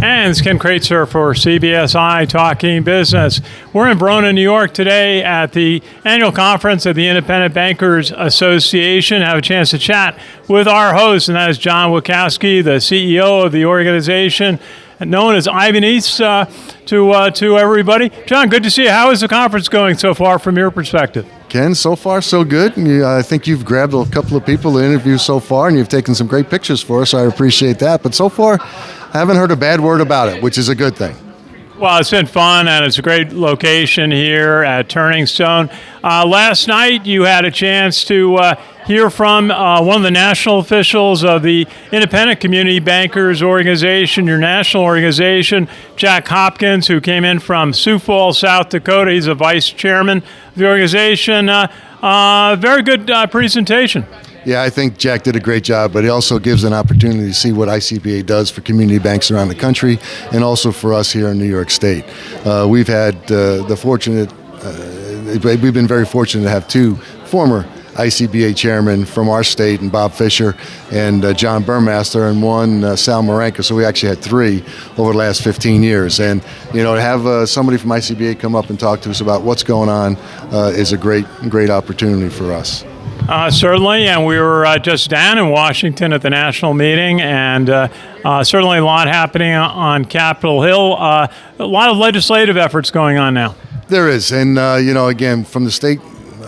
And it's Ken Kraetzer for CBSI Talking Business. We're in Verona, New York today at the annual conference of the Independent Bankers Association. I have a chance to chat with our host, and that is John Witkowski, the CEO of the organization, known as Ivan East to everybody. John, good to see you. How is the conference going so far from your perspective? Ken, so far so good. I think you've grabbed a couple of people to interview so far, and you've taken some great pictures for us. I appreciate that. But so far, I haven't heard a bad word about it, which is a good thing. Well, it's been fun, and it's a great location here at Turning Stone. Last night, you had a chance to hear from one of the national officials of the Independent Community Bankers Organization, your national organization, Jack Hopkins, who came in from Sioux Falls, South Dakota. He's a vice chairman of the organization. Very good presentation. Yeah, I think Jack did a great job, but he also gives an opportunity to see what ICBA does for community banks around the country and also for us here in New York State. We've had we've been very fortunate to have two former ICBA chairmen from our state, and Bob Fisher and John Burmaster, and one Sal Marenka. So we actually had three over the last 15 years. And, to have somebody from ICBA come up and talk to us about what's going on is a great opportunity for us. Certainly, and we were just down in Washington at the national meeting, and certainly a lot happening on Capitol Hill. A lot of legislative efforts going on now. There is, and again, from the state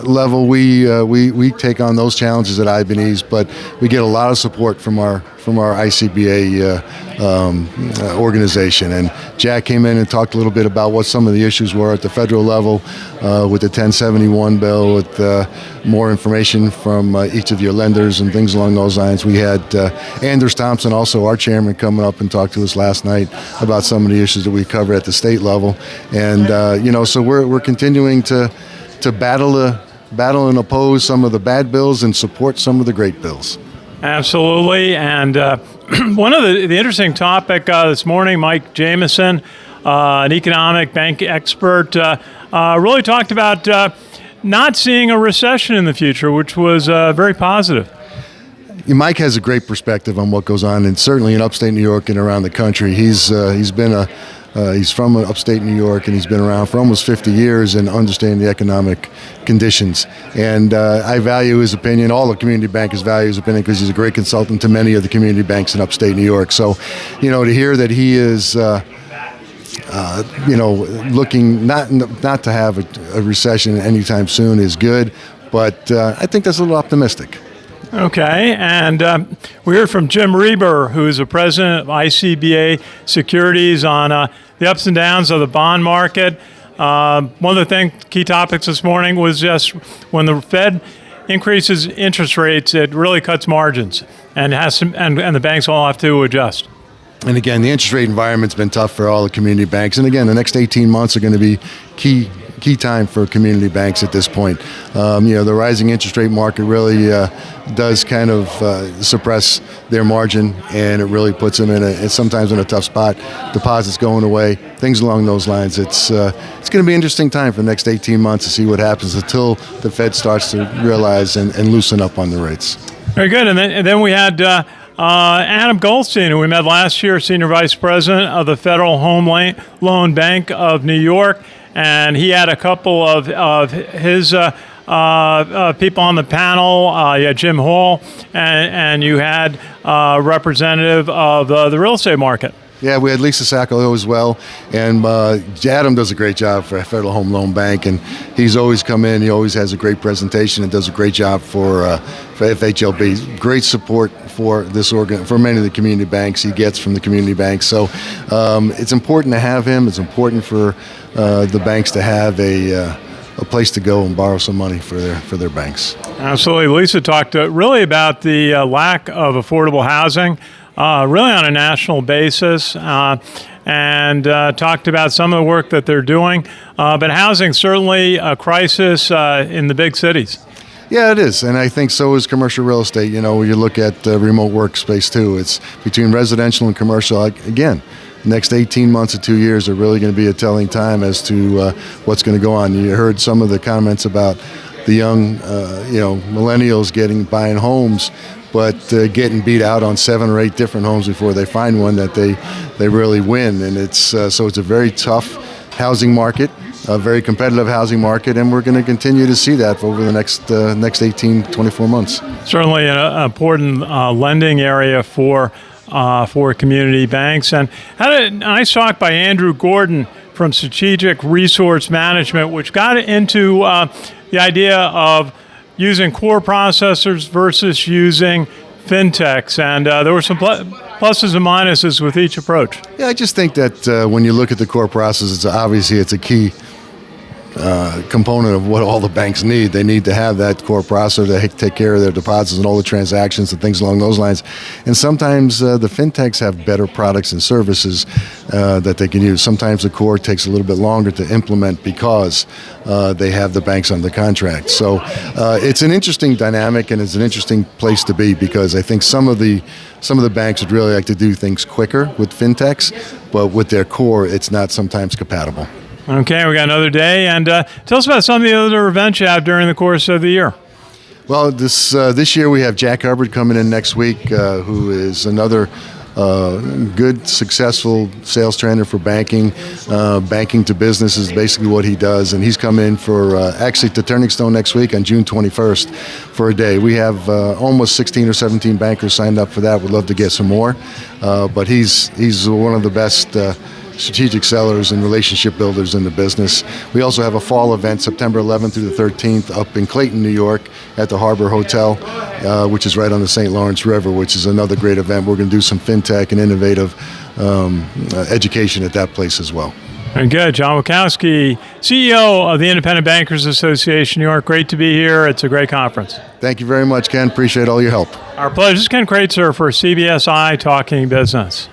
level, we take on those challenges at Ibanez, but we get a lot of support from our ICBA organization. And Jack came in and talked a little bit about what some of the issues were at the federal level with the 1071 bill, with more information from each of your lenders and things along those lines. We had Anders Thompson, also our chairman, coming up and talked to us last night about some of the issues that we covered at the state level. And so we're continuing to battle and oppose some of the bad bills and support some of the great bills. Absolutely. And one of the interesting topic this morning, Mike Jamieson, an economic bank expert, really talked about not seeing a recession in the future, which was very positive. Mike has a great perspective on what goes on, and certainly in upstate New York and around the country. He's from upstate New York, and he's been around for almost 50 years and understanding the economic conditions. And I value his opinion. All the community bankers value his opinion because he's a great consultant to many of the community banks in upstate New York. So, to hear that he is, looking not to have a recession anytime soon is good. But I think that's a little optimistic. Okay, and we heard from Jim Reber, who's the president of ICBA Securities, on the ups and downs of the bond market. One of the key topics this morning was just when the Fed increases interest rates, it really cuts margins, and and the banks all have to adjust. And again, the interest rate environment's been tough for all the community banks. And again, the next 18 months are going to be key time for community banks at this point. The rising interest rate market really does kind of suppress their margin, and it really puts them sometimes in a tough spot. Deposits going away, things along those lines. It's going to be an interesting time for the next 18 months to see what happens until the Fed starts to realize and loosen up on the rates. Very good. And then we had Adam Goldstein, who we met last year, Senior Vice President of the Federal Home Loan Bank of New York. And he had a couple of his people on the panel. You had Jim Hall, and you had a representative of the real estate market. Yeah, we had Lisa Sacco as well, and Adam does a great job for Federal Home Loan Bank, and he's always come in. He always has a great presentation and does a great job for FHLB. Great support for this for many of the community banks he gets from the community banks. So it's important to have him. It's important for the banks to have a place to go and borrow some money for their banks. Absolutely. Lisa talked really about the lack of affordable housing, really on a national basis, and talked about some of the work that they're doing. But housing certainly a crisis in the big cities. Yeah, it is, and I think so is commercial real estate. You look at remote workspace too. It's between residential and commercial. Again, next 18 months to 2 years are really going to be a telling time as to what's going to go on. You heard some of the comments about the young, millennials buying homes. but getting beat out on 7 or 8 different homes before they find one that they really win. And it's so it's a very tough housing market, a very competitive housing market, and we're going to continue to see that over the next 18, 24 months. Certainly an important lending area for community banks. And had a nice talk by Andrew Gordon from Strategic Resource Management, which got into the idea of using core processors versus using fintechs. And there were some pluses and minuses with each approach. Yeah, I just think that when you look at the core process, obviously it's a key component of what all the banks need. They need to have that core processor to take care of their deposits and all the transactions and things along those lines. And sometimes the fintechs have better products and services that they can use. Sometimes the core takes a little bit longer to implement because they have the banks under contract. So it's an interesting dynamic, and it's an interesting place to be, because I think some of the banks would really like to do things quicker with fintechs, but with their core, it's not sometimes compatible. Okay, we got another day, and tell us about some of the other events you have during the course of the year. Well, this year we have Jack Hubbard coming in next week, who is another good, successful sales trainer for banking. Banking to business is basically what he does, and he's coming in for actually to Turning Stone next week on June 21st for a day. We have almost 16 or 17 bankers signed up for that. We'd love to get some more, but he's one of the best strategic sellers and relationship builders in the business. We also have a fall event September 11th through the 13th up in Clayton, New York at the Harbor Hotel, which is right on the St. Lawrence River, which is another great event. We're going to do some fintech and innovative education at that place as well. Very good. John Witkowski, CEO of the Independent Bankers Association New York. Great to be here. It's a great conference. Thank you very much, Ken. Appreciate all your help. Our pleasure. This is Ken Kraetzer for CBSI Talking Business.